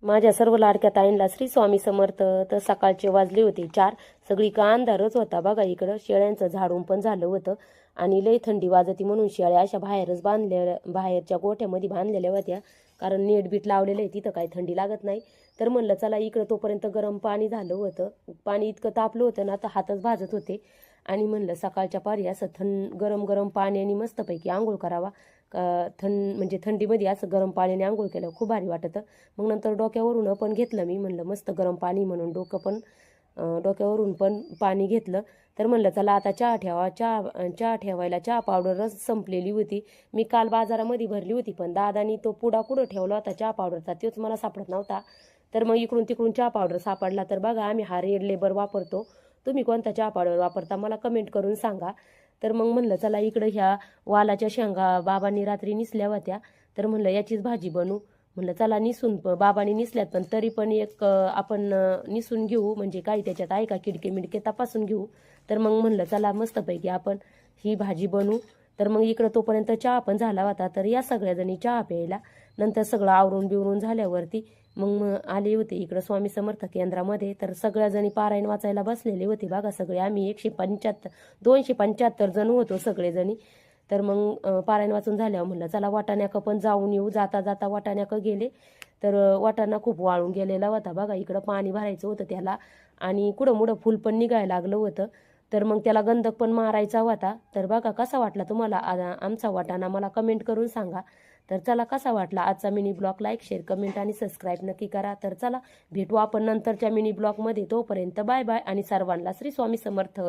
माझ्या सर्व लाडक्या ताईंला श्री स्वामी समर्थ. तर सकाळचे वाजले होते 4. सगळी का अंधारच होता बघा. इकडं शेळ्यांचं झाडून पण झालं होतं आणि लई थंडी वाजती म्हणून शेळ्या अशा बाहेरच बांधल्या, बाहेरच्या गोठ्यामध्ये बांधलेल्या होत्या. कारण नेट बीट लावलेलं आहे, तिथं काही थंडी लागत नाही. तर म्हणलं चला इकडं, तोपर्यंत गरम पाणी झालं होतं. पाणी इतकं तापलं होतं ना, तर हातच भाजत होते. आणि म्हणलं सकाळच्या पारी असं गरम गरम पाण्याने मस्तपैकी आंघोळ करावा. म्हणजे थंडीमध्ये असं गरम पाण्याने आंघोळ केलं खूप भारी वाटतं. मग नंतर डोक्यावरून पण घेतलं मी, म्हणलं मस्त गरम पाणी म्हणून डोक्यावरून पण पाणी घेतलं. तर म्हणलं चला आता चहा ठेवा. चहा ठेवायला चहा पावडरच संपलेली होती. मी काल बाजारामध्ये भरली होती, पण दादानी तो पुडा कुठं ठेवला होता चहा पावडरचा तोच मला सापडत नव्हता. तर मग इकडून तिकडून चहा पावडर सापडला. तर बघा, आम्ही हा रेड लेबर वापरतो. तुम्ही कोणता चहा पावडर वापरता मला कमेंट करून सांगा. तर मग म्हणलं चला इकडं ह्या वालाच्या शेंगा बाबांनी रात्री निसल्या होत्या. तर म्हणलं याचीच भाजी बनवू. म्हणलं चला निसून, बाबांनी निसल्यात पण तरी पण एक आपण निसून घेऊ, म्हणजे काही त्याच्यात आहे का किडके मिडके तपासून घेऊ. तर मग म्हणलं चला मस्तपैकी आपण ही भाजी बनवू. तर मग इकडं तोपर्यंत चहा पण झाला होता. तर या सगळ्याजणी चहा प्यायला. नंतर सगळं आवरून बिवरून झाल्यावरती मग आले होते इकडं स्वामी समर्थ केंद्रामध्ये. तर सगळ्याजणी पारायण वाचायला बसलेले होते बघा. सगळे आम्ही 275 जण होतो सगळेजणी. तर मग पारायण वाचून झाल्यावर म्हणलं चला वाटाण्याक पण जाऊन येऊ. जाता जाता वाटाण्याक गेले. तर वाटाणा खूप वाळून गेलेला होता बघा. इकडं पाणी भरायचं होतं त्याला आणि कुठं मुडं फुल पण निघायला लागलं होतं. तर मग त्याला गंधक पण मारायचा होता. तर बघा कसा वाटला तुम्हाला आमचा वाटाणा, मला कमेंट करून सांगा. तर चला कसा वाटला आजचा mini blog, like share comment आणि सबस्क्राईब नक्की करा. तर चला भेटू आपण नंतरच्या मिनी ब्लॉगमध्ये. तोपर्यंत बाय बाय आणि सर्वांना श्री स्वामी समर्थ.